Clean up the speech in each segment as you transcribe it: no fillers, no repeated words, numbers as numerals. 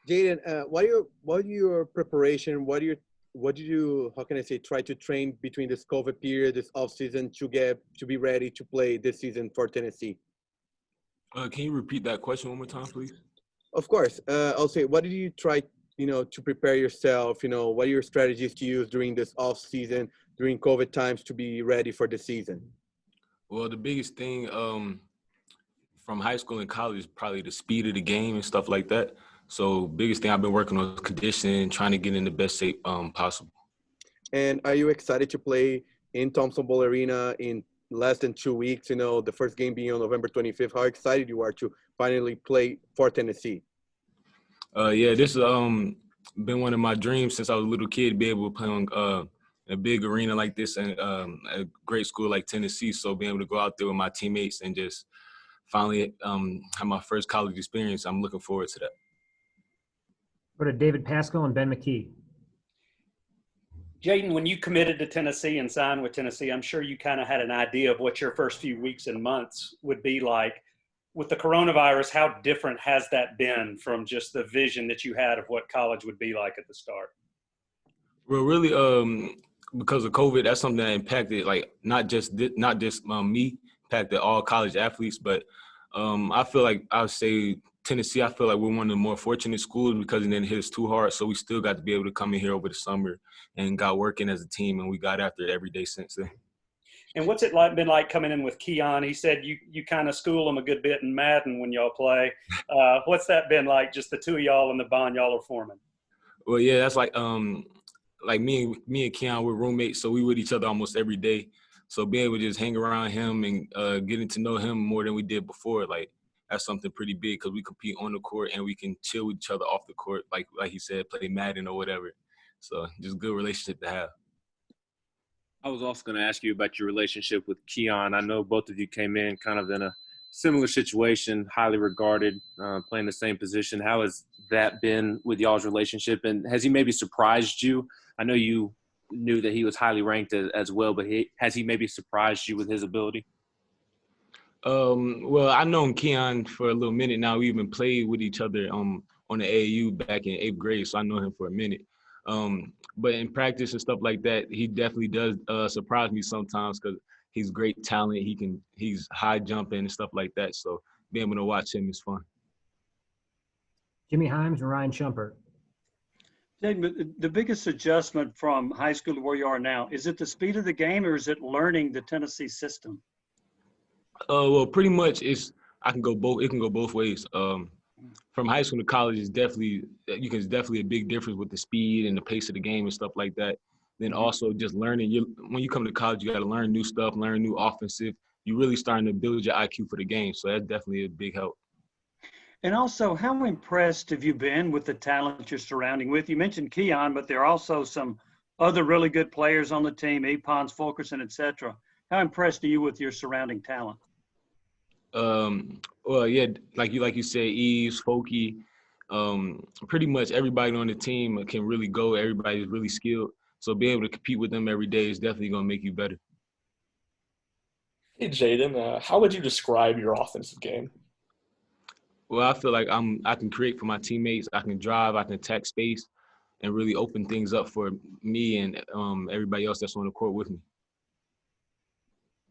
Jaden, what are your preparation? What did you how can I say try to train between this COVID period, this off season to be ready to play this season for Tennessee? Can you repeat that question one more time, please? Of course, I'll say what did you try to prepare yourself? What are your strategies to use during this off season during COVID times to be ready for the season? Well, the biggest thing from high school and college is probably the speed of the game and stuff like that. So biggest thing I've been working on is conditioning, trying to get in the best shape possible. And are you excited to play in Thompson Bowl Arena in less than 2 weeks? The first game being on November 25th. How excited you are to finally play for Tennessee? Yeah, this been one of my dreams since I was a little kid to be able to play on a big arena like this and a great school like Tennessee. So being able to go out there with my teammates and just finally have my first college experience, I'm looking forward to that. Go to David Pascal and Ben McKee. Jaden, when you committed to Tennessee and signed with Tennessee, I'm sure you kind of had an idea of what your first few weeks and months would be like. With the coronavirus, how different has that been from just the vision that you had of what college would be like at the start? Well, really, because of COVID, that's something that impacted not just me, impacted all college athletes. But I feel like I would say Tennessee. I feel like we're one of the more fortunate schools because it didn't hit us too hard. So we still got to be able to come in here over the summer and got working as a team, and we got after it every day since then. And what's it been like coming in with Keon? He said you kind of school him a good bit in Madden when y'all play. What's that been like, just the two of y'all and the bond y'all are forming? Well, yeah, that's like me and Keon, we're roommates, so we with each other almost every day. So being able to just hang around him and getting to know him more than we did before, that's something pretty big because we compete on the court and we can chill with each other off the court, like he said, play Madden or whatever. So just a good relationship to have. I was also going to ask you about your relationship with Keon. I know both of you came in kind of in a similar situation, highly regarded, playing the same position. How has that been with y'all's relationship? And has he maybe surprised you? I know you knew that he was highly ranked as well, but has he maybe surprised you with his ability? Well, I've known Keon for a little minute now. We even played with each other on the AAU back in 8th grade, so I know him for a minute. But in practice and stuff like that, he definitely does surprise me sometimes because he's great talent. He's high jumping and stuff like that. So being able to watch him is fun. Jimmy Himes and Ryan Shumpert. Jaden, the biggest adjustment from high school to where you are now, is it the speed of the game or is it learning the Tennessee system? Well, pretty much it can go both ways. From high school to college is definitely a big difference with the speed and the pace of the game and stuff like that. Then also just learning. When you come to college, you got to learn new stuff, learn new offensive. You're really starting to build your IQ for the game. So that's definitely a big help. And also, how impressed have you been with the talent you're surrounding with? You mentioned Keon, but there are also some other really good players on the team, Epons, Fulkerson, et cetera. How impressed are you with your surrounding talent? Well, yeah, like you said, Eves, Folky, pretty much everybody on the team can really go. Everybody's really skilled. So being able to compete with them every day is definitely going to make you better. Hey, Jaden, how would you describe your offensive game? Well, I feel like I can create for my teammates. I can drive, I can attack space, and really open things up for me and everybody else that's on the court with me.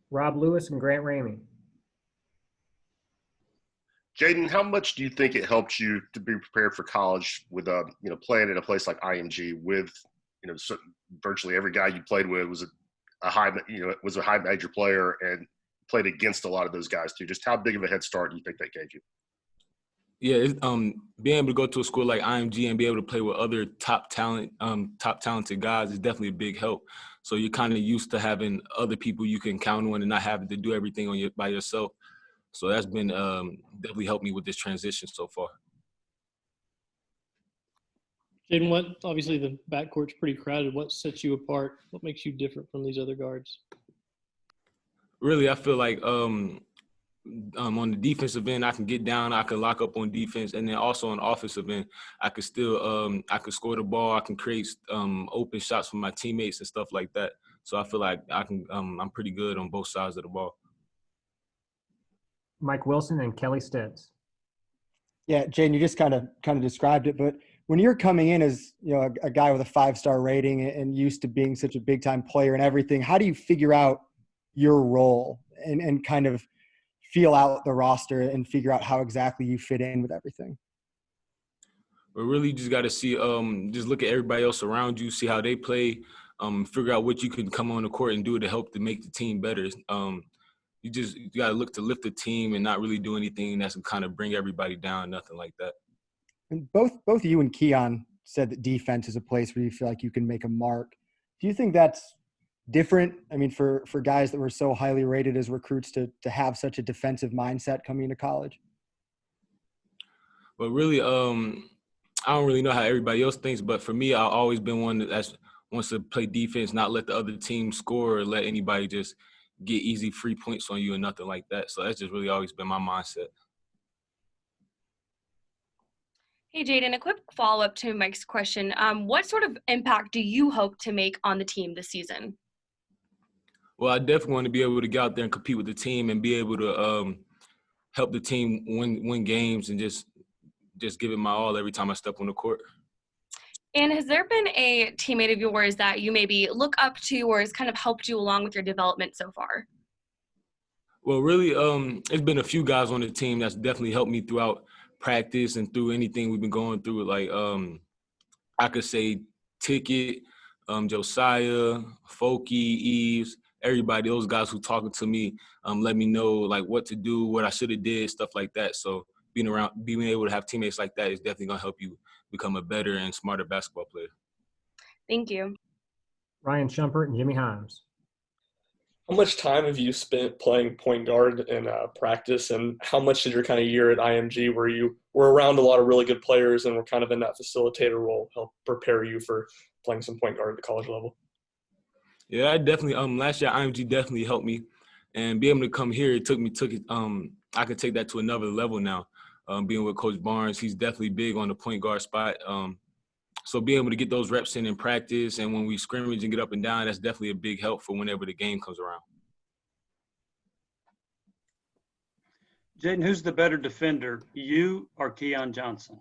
Rob Lewis and Grant Ramey. Jaden, how much do you think it helped you to be prepared for college with playing in a place like IMG with virtually every guy you played with was a high major player and played against a lot of those guys too. Just how big of a head start do you think that gave you? Yeah, being able to go to a school like IMG and be able to play with other top talented guys is definitely a big help. So you're kind of used to having other people you can count on and not having to do everything by yourself. So that's been definitely helped me with this transition so far. Jaden, obviously the backcourt's pretty crowded. What sets you apart? What makes you different from these other guards? Really, I feel like on the defensive end, I can get down, I can lock up on defense, and then also on the offensive end, I could still I could score the ball, I can create open shots for my teammates and stuff like that. So I feel like I'm pretty good on both sides of the ball. Mike Wilson and Kelly Stitz. Yeah, Jaden, you just kind of described it, but when you're coming in as a guy with a 5-star rating and used to being such a big time player and everything, how do you figure out your role and kind of feel out the roster and figure out how exactly you fit in with everything? But really, you just got to see, just look at everybody else around you, see how they play, figure out what you can come on the court and do to help to make the team better. You got to look to lift the team and not really do anything that's kind of bring everybody down, nothing like that. And both you and Keon said that defense is a place where you feel like you can make a mark. Do you think that's different? I mean, for guys that were so highly rated as recruits to have such a defensive mindset coming into college? But really, I don't really know how everybody else thinks, but for me, I've always been one that wants to play defense, not let the other team score or let anybody just get easy free points on you and nothing like that. So that's just really always been my mindset. Hey, Jaden, a quick follow-up to Mike's question. What sort of impact do you hope to make on the team this season? Well, I definitely want to be able to get out there and compete with the team and be able to help the team win games and just give it my all every time I step on the court. And has there been a teammate of yours that you maybe look up to or has kind of helped you along with your development so far? Well, really, it's been a few guys on the team that's definitely helped me throughout practice and through anything we've been going through. Like, I could say Ticket, Josiah, Folky, Eves, everybody, those guys who talking to me, let me know like what to do, what I should have did, stuff like that. So being able to have teammates like that is definitely gonna help you become a better and smarter basketball player. Thank you. Ryan Shumpert and Jimmy Himes. How much time have you spent playing point guard in practice, and how much did your kind of year at IMG, where you were around a lot of really good players and were kind of in that facilitator role, help prepare you for playing some point guard at the college level? Yeah, I definitely. Last year IMG definitely helped me, and being able to come here, I could take that to another level now. Being with Coach Barnes, he's definitely big on the point guard spot. So being able to get those reps in practice and when we scrimmage and get up and down, that's definitely a big help for whenever the game comes around. Jaden, who's the better defender, you or Keon Johnson?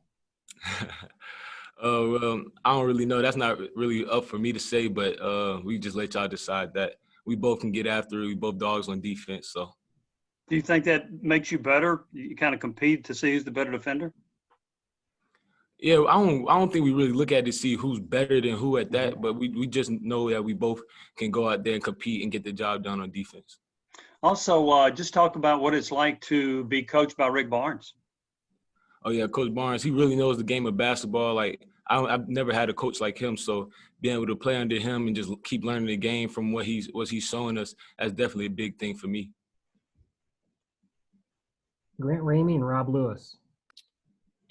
Well, I don't really know. That's not really up for me to say, but we just let y'all decide that. We both can get after it. We both dogs on defense, so. Do you think that makes you better? You kind of compete to see who's the better defender? Yeah, I don't think we really look at it to see who's better than who at that, but we just know that we both can go out there and compete and get the job done on defense. Also, just talk about what it's like to be coached by Rick Barnes. Oh yeah, Coach Barnes, he really knows the game of basketball. Like I've never had a coach like him, so being able to play under him and just keep learning the game from what he's showing us, that's definitely a big thing for me. Grant Ramey and Rob Lewis.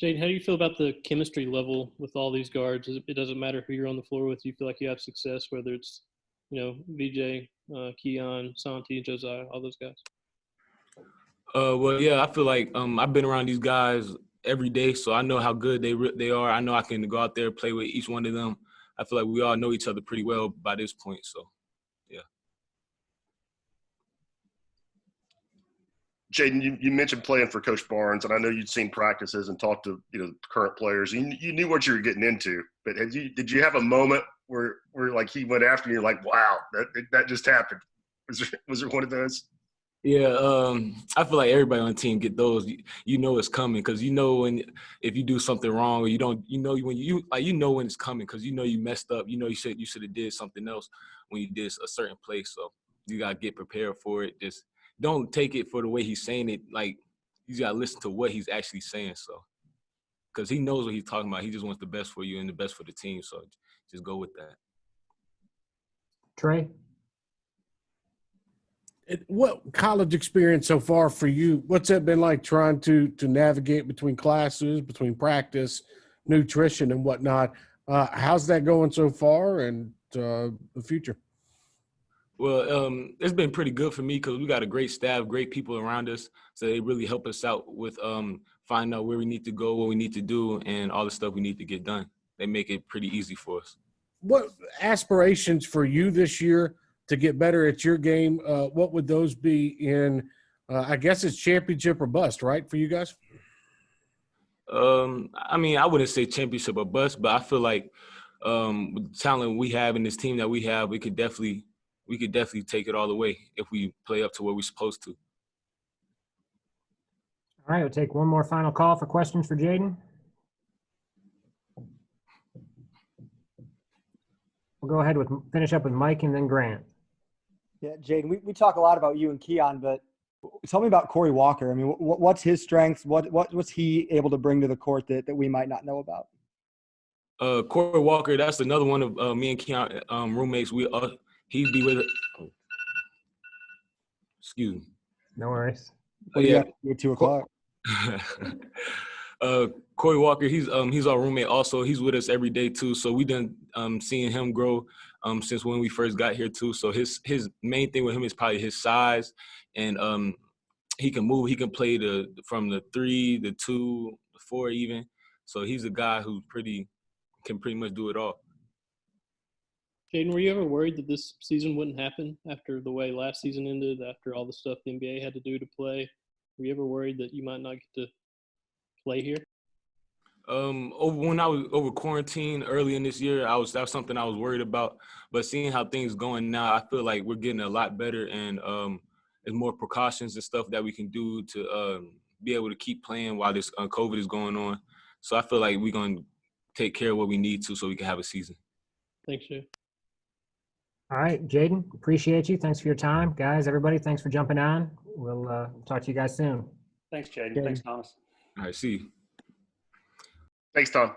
Jaden, how do you feel about the chemistry level with all these guards? It doesn't matter who you're on the floor with. You feel like you have success, whether it's, VJ, Keon, Santi, Josiah, all those guys? Well, yeah, I feel like I've been around these guys every day, so I know how good they are. I know I can go out there and play with each one of them. I feel like we all know each other pretty well by this point, so, yeah. Jaden, you mentioned playing for Coach Barnes, and I know you'd seen practices and talked to current players. You knew what you were getting into, but did you have a moment where like he went after you, like, wow, that just happened? Was there one of those? Yeah, I feel like everybody on the team get those. You know it's coming because if you do something wrong or you don't, when it's coming because you messed up. You should have did something else when you did a certain play. So you gotta get prepared for it. Just don't take it for the way he's saying it. Like, you got to listen to what he's actually saying. So, because he knows what he's talking about. He just wants the best for you and the best for the team. So just go with that. Trey? What college experience so far for you? What's that been like trying to navigate between classes, between practice, nutrition, and whatnot? How's that going so far and the future? Well, it's been pretty good for me because we got a great staff, great people around us. So they really help us out with finding out where we need to go, what we need to do, and all the stuff we need to get done. They make it pretty easy for us. What aspirations for you this year to get better at your game? What would those be in, I guess it's championship or bust, right, for you guys? I mean, I wouldn't say championship or bust, but I feel like with the talent we have in this team that we have, we could definitely take it all the way if we play up to what we're supposed to. All right, we'll take one more final call for questions for Jaden. We'll go ahead with finish up with Mike and then Grant. Yeah, Jaden, we talk a lot about you and Keon, but tell me about Corey Walker. I mean, what's his strengths? What's he able to bring to the court that we might not know about? Corey Walker, that's another one of me and Keon roommates. He'd be with. Oh. Excuse me. No worries. Well, yeah, at 2 o'clock. Corey Walker, he's our roommate also. He's with us every day too. So we done seeing him grow since when we first got here too. So his main thing with him is probably his size, and he can move. He can play from the 3, the 2, the 4 even. So he's a guy who can pretty much do it all. Jaden, were you ever worried that this season wouldn't happen after the way last season ended, after all the stuff the NBA had to do to play? Were you ever worried that you might not get to play here? When I was over quarantine early in this year, that was something I was worried about. But seeing how things going now, I feel like we're getting a lot better, and there's more precautions and stuff that we can do to be able to keep playing while this COVID is going on. So I feel like we're going to take care of what we need to so we can have a season. Thanks, Jay. All right, Jaden, appreciate you. Thanks for your time. Guys, everybody, thanks for jumping on. We'll talk to you guys soon. Thanks, Jaden. Thanks, Thomas. All right, see you. Thanks, Tom.